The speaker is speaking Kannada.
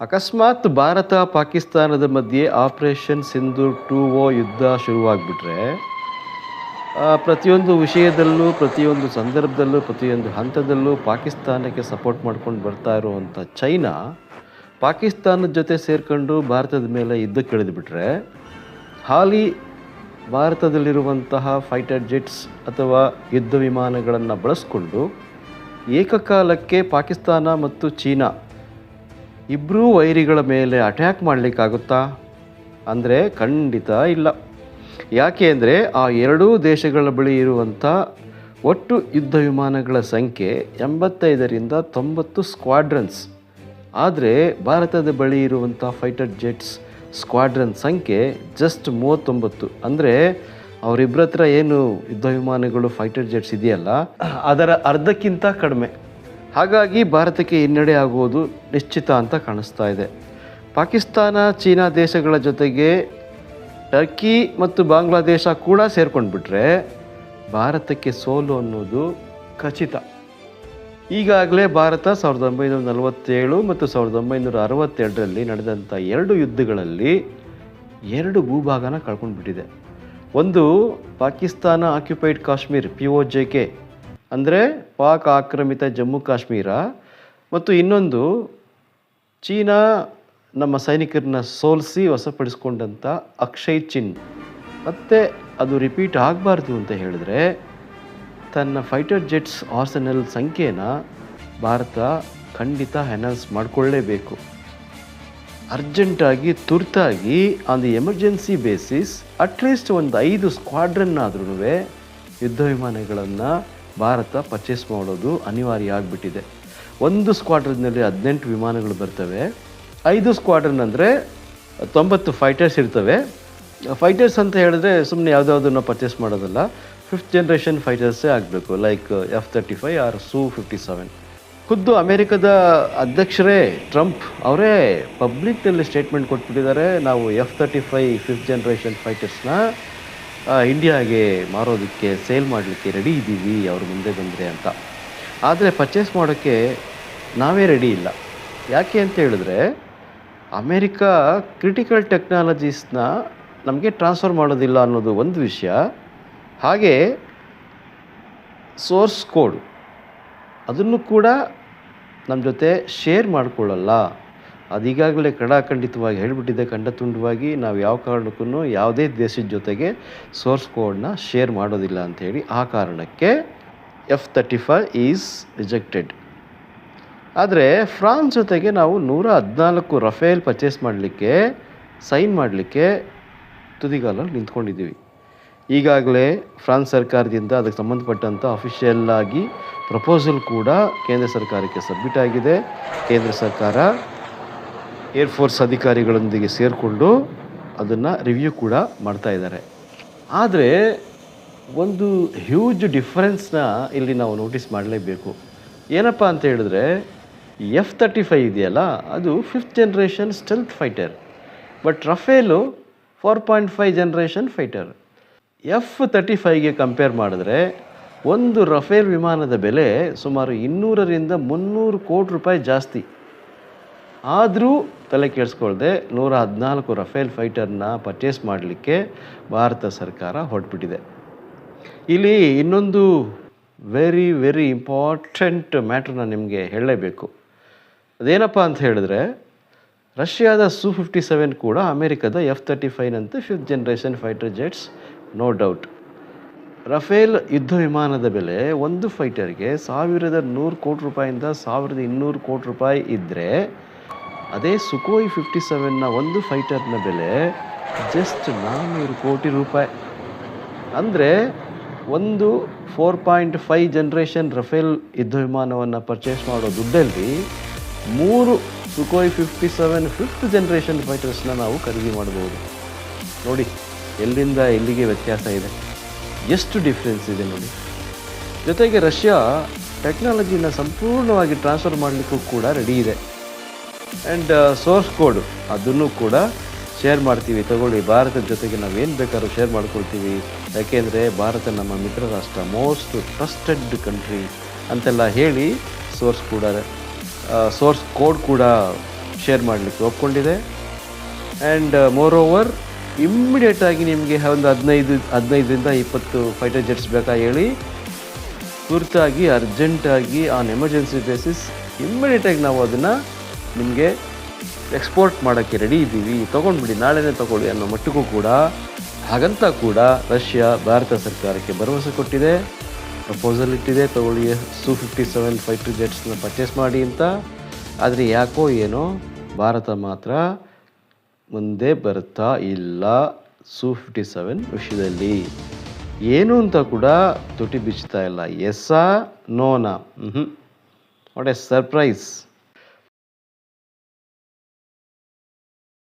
ಅಕಸ್ಮಾತ್ ಭಾರತ ಪಾಕಿಸ್ತಾನದ ಮಧ್ಯೆ ಆಪರೇಷನ್ ಸಿಂಧೂರ್ 2 ಯುದ್ಧ ಶುರುವಾಗ್ಬಿಟ್ರೆ ಪ್ರತಿಯೊಂದು ವಿಷಯದಲ್ಲೂ, ಪ್ರತಿಯೊಂದು ಸಂದರ್ಭದಲ್ಲೂ, ಪ್ರತಿಯೊಂದು ಹಂತದಲ್ಲೂ ಪಾಕಿಸ್ತಾನಕ್ಕೆ ಸಪೋರ್ಟ್ ಮಾಡ್ಕೊಂಡು ಬರ್ತಾ ಇರುವಂಥ ಚೈನಾ ಪಾಕಿಸ್ತಾನದ ಜೊತೆ ಸೇರಿಕೊಂಡು ಭಾರತದ ಮೇಲೆ ಯುದ್ಧಕ್ಕಿಳಿದುಬಿಟ್ರೆ ಹಾಲಿ ಭಾರತದಲ್ಲಿರುವಂತಹ ಫೈಟರ್ ಜೆಟ್ಸ್ ಅಥವಾ ಯುದ್ಧ ವಿಮಾನಗಳನ್ನು ಬಳಸ್ಕೊಂಡು ಏಕಕಾಲಕ್ಕೆ ಪಾಕಿಸ್ತಾನ ಮತ್ತು ಚೀನಾ ಇಬ್ಬರೂ ವೈರಿಗಳ ಮೇಲೆ ಅಟ್ಯಾಕ್ ಮಾಡಲಿಕ್ಕಾಗುತ್ತಾ ಅಂದರೆ ಖಂಡಿತ ಇಲ್ಲ. ಯಾಕೆ ಅಂದರೆ ಆ ಎರಡೂ ದೇಶಗಳ ಬಳಿ ಇರುವಂಥ ಒಟ್ಟು ಯುದ್ಧ ವಿಮಾನಗಳ ಸಂಖ್ಯೆ 85ರಿಂದ 90 ಸ್ಕ್ವಾಡ್ರನ್ಸ್. ಆದರೆ ಭಾರತದ ಬಳಿ ಇರುವಂಥ ಫೈಟರ್ ಜೆಟ್ಸ್ ಸ್ಕ್ವಾಡ್ರನ್ ಸಂಖ್ಯೆ ಜಸ್ಟ್ 39. ಅಂದರೆ ಅವರಿಬ್ಬರ ಹತ್ರ ಏನು ಯುದ್ಧ ವಿಮಾನಗಳು ಫೈಟರ್ ಜೆಟ್ಸ್ ಇದೆಯಲ್ಲ ಅದರ ಅರ್ಧಕ್ಕಿಂತ ಕಡಿಮೆ. ಹಾಗಾಗಿ ಭಾರತಕ್ಕೆ ಹಿನ್ನಡೆ ಆಗುವುದು ನಿಶ್ಚಿತ ಅಂತ ಕಾಣಿಸ್ತಾ ಇದೆ. ಪಾಕಿಸ್ತಾನ, ಚೀನಾ ದೇಶಗಳ ಜೊತೆಗೆ ಟರ್ಕಿ ಮತ್ತು ಬಾಂಗ್ಲಾದೇಶ ಕೂಡ ಸೇರ್ಕೊಂಡ್ಬಿಟ್ರೆ ಭಾರತಕ್ಕೆ ಸೋಲು ಅನ್ನೋದು ಖಚಿತ. ಈಗಾಗಲೇ ಭಾರತ 1947 ಮತ್ತು 1962ರಲ್ಲಿ ನಡೆದಂಥ 2 ಯುದ್ಧಗಳಲ್ಲಿ 2 ಭೂಭಾಗನ ಕಳ್ಕೊಂಡ್ಬಿಟ್ಟಿದೆ. ಒಂದು ಪಾಕಿಸ್ತಾನ ಆಕ್ಯುಪೈಡ್ ಕಾಶ್ಮೀರ್ POJK ಅಂದರೆ ಪಾಕ್ ಆಕ್ರಮಿತ ಜಮ್ಮು ಕಾಶ್ಮೀರ, ಮತ್ತು ಇನ್ನೊಂದು ಚೀನಾ ನಮ್ಮ ಸೈನಿಕರನ್ನ ಸೋಲಿಸಿ ವಶಪಡಿಸ್ಕೊಂಡಂಥ ಅಕ್ಷಯ್ ಚಿನ್. ಮತ್ತು ಅದು ರಿಪೀಟ್ ಆಗಬಾರ್ದು ಅಂತ ಹೇಳಿದ್ರೆ ತನ್ನ ಫೈಟರ್ ಜೆಟ್ಸ್ ಆರ್ಸೆನಲ್ ಸಂಖ್ಯೆನ ಭಾರತ ಖಂಡಿತ ಎನ್ಹಾನ್ಸ್ ಮಾಡಿಕೊಳ್ಳೇಬೇಕು. ಅರ್ಜೆಂಟಾಗಿ, ತುರ್ತಾಗಿ, on the emergency basis at least ಒಂದು 5 ಸ್ಕ್ವಾಡ್ರನ್ನಾದ್ರೂ ಯುದ್ಧ ವಿಮಾನಗಳನ್ನು ಭಾರತ ಪರ್ಚೇಸ್ ಮಾಡೋದು ಅನಿವಾರ್ಯ ಆಗಿಬಿಟ್ಟಿದೆ. ಒಂದು ಸ್ಕ್ವಾಡ್ರನ್ನಲ್ಲಿ 18 ವಿಮಾನಗಳು ಬರ್ತವೆ. 5 ಸ್ಕ್ವಾಡ್ರನ್ ಅಂದರೆ 90 ಫೈಟರ್ಸ್ ಇರ್ತವೆ. ಫೈಟರ್ಸ್ ಅಂತ ಹೇಳಿದ್ರೆ ಸುಮ್ಮನೆ ಯಾವುದಾವುದನ್ನು ಪರ್ಚೇಸ್ ಮಾಡೋದಲ್ಲ, 5th ಜನರೇಷನ್ ಫೈಟರ್ಸೇ ಆಗಬೇಕು. Like F-35 or Su-57. ಖುದ್ದು ಅಮೇರಿಕದ ಅಧ್ಯಕ್ಷರೇ ಟ್ರಂಪ್ ಅವರೇ ಪಬ್ಲಿಕ್ನಲ್ಲಿ ಸ್ಟೇಟ್ಮೆಂಟ್ ಕೊಟ್ಬಿಟ್ಟಿದ್ದಾರೆ, ನಾವು F-35 5th ಜನರೇಷನ್ ಫೈಟರ್ಸ್ನ ಇಂಡಿಯಾಗೆ ಮಾರೋದಕ್ಕೆ, ಸೇಲ್ ಮಾಡಲಿಕ್ಕೆ ರೆಡಿ ಇದ್ದೀವಿ ಅವ್ರ ಮುಂದೆ ಬಂದರೆ ಅಂತ. ಆದರೆ ಪರ್ಚೇಸ್ ಮಾಡೋಕ್ಕೆ ನಾವೇ ರೆಡಿ ಇಲ್ಲ. ಯಾಕೆ ಅಂತ ಹೇಳಿದ್ರೆ ಅಮೇರಿಕಾ ಕ್ರಿಟಿಕಲ್ ಟೆಕ್ನಾಲಜೀಸ್ನ ನಮಗೆ ಟ್ರಾನ್ಸ್ಫರ್ ಮಾಡೋದಿಲ್ಲ ಅನ್ನೋದು ಒಂದು ವಿಷಯ. ಹಾಗೆ ಸೋರ್ಸ್ ಕೋಡ್ ಅದನ್ನು ಕೂಡ ನಮ್ಮ ಜೊತೆ ಶೇರ್ ಮಾಡಿಕೊಳ್ಳಲ್ಲ. ಅದೀಗಾಗಲೇ ಖಡಾಖಂಡಿತವಾಗಿ ಹೇಳಿಬಿಟ್ಟಿದೆ, ಖಂಡತುಂಡವಾಗಿ, ನಾವು ಯಾವ ಕಾರಣಕ್ಕೂ ಯಾವುದೇ ದೇಶದ ಜೊತೆಗೆ ಸೋರ್ಸ್ ಕೋಡ್ನ ಶೇರ್ ಮಾಡೋದಿಲ್ಲ ಅಂಥೇಳಿ. ಆ ಕಾರಣಕ್ಕೆ F-35 ಈಸ್ ರಿಜೆಕ್ಟೆಡ್. ಆದರೆ ಫ್ರಾನ್ಸ್ ಜೊತೆಗೆ ನಾವು 114 ರಫೇಲ್ ಪರ್ಚೇಸ್ ಮಾಡಲಿಕ್ಕೆ, ಸೈನ್ ಮಾಡಲಿಕ್ಕೆ ತುದಿಗಾಲಲ್ಲಿ ನಿಂತ್ಕೊಂಡಿದ್ದೀವಿ. ಈಗಾಗಲೇ ಫ್ರಾನ್ಸ್ ಸರ್ಕಾರದಿಂದ ಅದಕ್ಕೆ ಸಂಬಂಧಪಟ್ಟಂಥ ಅಫಿಷಿಯಲ್ ಆಗಿ ಪ್ರಪೋಸಲ್ ಕೂಡ ಕೇಂದ್ರ ಸರ್ಕಾರಕ್ಕೆ ಸಬ್ಮಿಟ್ ಆಗಿದೆ. ಕೇಂದ್ರ ಸರ್ಕಾರ ಏರ್ಫೋರ್ಸ್ ಅಧಿಕಾರಿಗಳೊಂದಿಗೆ ಸೇರಿಕೊಂಡು ಅದನ್ನು ರಿವ್ಯೂ ಕೂಡ ಮಾಡ್ತಾ ಇದ್ದಾರೆ. ಆದರೆ ಒಂದು ಹ್ಯೂಜ್ ಡಿಫರೆನ್ಸ್ನ ಇಲ್ಲಿ ನಾವು ನೋಟಿಸ್ ಮಾಡಲೇಬೇಕು. ಏನಪ್ಪ ಅಂತ ಹೇಳಿದ್ರೆ F-35 ಇದೆಯಲ್ಲ ಅದು 5th generation stealth fighter, but Rafale 4.5 generation fighter. F-35ಗೆ ಕಂಪೇರ್ ಮಾಡಿದ್ರೆ ಒಂದು ರಫೇಲ್ ವಿಮಾನದ ಬೆಲೆ ಸುಮಾರು 200ರಿಂದ 300 ಕೋಟಿ ರೂಪಾಯಿ ಜಾಸ್ತಿ. ಆದರೂ ತಲೆ ಕೆಡಿಸ್ಕೊಳ್ದೆ 114 ರಫೇಲ್ ಫೈಟರ್ನ ಪರ್ಚೇಸ್ ಮಾಡಲಿಕ್ಕೆ ಭಾರತ ಸರ್ಕಾರ ಹೊರಟ್ಬಿಟ್ಟಿದೆ. ಇಲ್ಲಿ ಇನ್ನೊಂದು ವೆರಿ ವೆರಿ ಇಂಪಾರ್ಟೆಂಟ್ ಮ್ಯಾಟ್ರನ್ನ ನಿಮಗೆ ಹೇಳಲೇಬೇಕು. ಅದೇನಪ್ಪ ಅಂತ ಹೇಳಿದ್ರೆ ರಷ್ಯಾದ Su-57 ಕೂಡ ಅಮೇರಿಕದ F-35ನಂತೆ 5th generation fighter jets, no doubt. Rafale ಯುದ್ಧ ವಿಮಾನದ ಬೆಲೆ ಒಂದು ಫೈಟರ್ಗೆ 1100 ಕೋಟಿ ರೂಪಾಯಿಂದ 1200 ಕೋಟಿ ರೂಪಾಯಿ ಇದ್ದರೆ ಅದೇ ಸುಕೋಯ್ 57ನ ಒಂದು ಫೈಟರ್ನ ಬೆಲೆ ಜಸ್ಟ್ 400 ಕೋಟಿ ರೂಪಾಯಿ. ಅಂದರೆ ಒಂದು 4.5 ಜನರೇಷನ್ ರಫೇಲ್ ಯುದ್ಧ ವಿಮಾನವನ್ನು ಪರ್ಚೇಸ್ ಮಾಡೋ ದುಡ್ಡಲ್ಲಿ 3 ಸುಕೋಯ್ 57 5th ಜನರೇಷನ್ ಫೈಟರ್ಸ್ನ ನಾವು ಖರೀದಿ ಮಾಡ್ಬೋದು. ನೋಡಿ ಎಲ್ಲಿಂದ ಎಲ್ಲಿಗೆ ವ್ಯತ್ಯಾಸ ಇದೆ, ಎಷ್ಟು ಡಿಫ್ರೆನ್ಸ್ ಇದೆ ನೋಡಿ. ಜೊತೆಗೆ ರಷ್ಯಾ ಟೆಕ್ನಾಲಜಿನ ಸಂಪೂರ್ಣವಾಗಿ ಟ್ರಾನ್ಸ್ಫರ್ ಮಾಡಲಿಕ್ಕೂ ಕೂಡ ರೆಡಿ ಇದೆ. ಆ್ಯಂಡ್ ಸೋರ್ಸ್ ಕೋಡ್ ಅದನ್ನು ಕೂಡ ಶೇರ್ ಮಾಡ್ತೀವಿ, ತಗೊಳ್ಳಿ, ಭಾರತದ ಜೊತೆಗೆ ನಾವೇನು ಬೇಕಾದ್ರೂ ಶೇರ್ ಮಾಡ್ಕೊಳ್ತೀವಿ. ಯಾಕೆಂದರೆ ಭಾರತ ನಮ್ಮ ಮಿತ್ರ ರಾಷ್ಟ್ರ, ಮೋಸ್ಟ್ ಟ್ರಸ್ಟೆಡ್ ಕಂಟ್ರಿ ಅಂತೆಲ್ಲ ಹೇಳಿ ಸೋರ್ಸ್ ಕೋಡ್ ಕೂಡ ಶೇರ್ ಮಾಡಲಿಕ್ಕೆ ಒಪ್ಕೊಂಡಿದೆ. ಆ್ಯಂಡ್ ಮೋರ್ ಓವರ್ ಇಮ್ಮಿಡಿಯೇಟಾಗಿ ನಿಮಗೆ ಒಂದು 15ರಿಂದ 20 ಫೈಟರ್ ಜೆಟ್ಸ್ ಬೇಕಾ ಹೇಳಿ, ತುರ್ತಾಗಿ ಅರ್ಜೆಂಟಾಗಿ ಆನ್ ಎಮರ್ಜೆನ್ಸಿ ಬೇಸಿಸ್ ಇಮ್ಮಿಡಿಯೇಟಾಗಿ ನಾವು ಅದನ್ನು ನಿಮಗೆ ಎಕ್ಸ್ಪೋರ್ಟ್ ಮಾಡೋಕ್ಕೆ ರೆಡಿ ಇದ್ದೀವಿ, ತೊಗೊಂಡ್ಬಿಡಿ, ನಾಳೆನೇ ತೊಗೊಳ್ಳಿ ಅನ್ನೋ ಮಟ್ಟಿಗೂ ಕೂಡ, ಹಾಗಂತ ಕೂಡ ರಷ್ಯಾ ಭಾರತ ಸರ್ಕಾರಕ್ಕೆ ಭರವಸೆ ಕೊಟ್ಟಿದೆ, ಪ್ರಪೋಸಲ್ ಇಟ್ಟಿದೆ, ತೊಗೊಳ್ಳಿ Su-57 ಫೈಟರ್ ಜೆಟ್ಸ್ನ ಪರ್ಚೇಸ್ ಮಾಡಿ ಅಂತ. ಆದರೆ ಯಾಕೋ ಏನೋ ಭಾರತ ಮಾತ್ರ ಮುಂದೆ ಬರ್ತಾ ಇಲ್ಲ Su-57 ವಿಷಯದಲ್ಲಿ. ಏನು ಅಂತ ಕೂಡ ತುಟಿ ಬಿಚ್ತಾ ಇಲ್ಲ. ಎಸ್ಸಾ ನೋನಾ? What a surprise.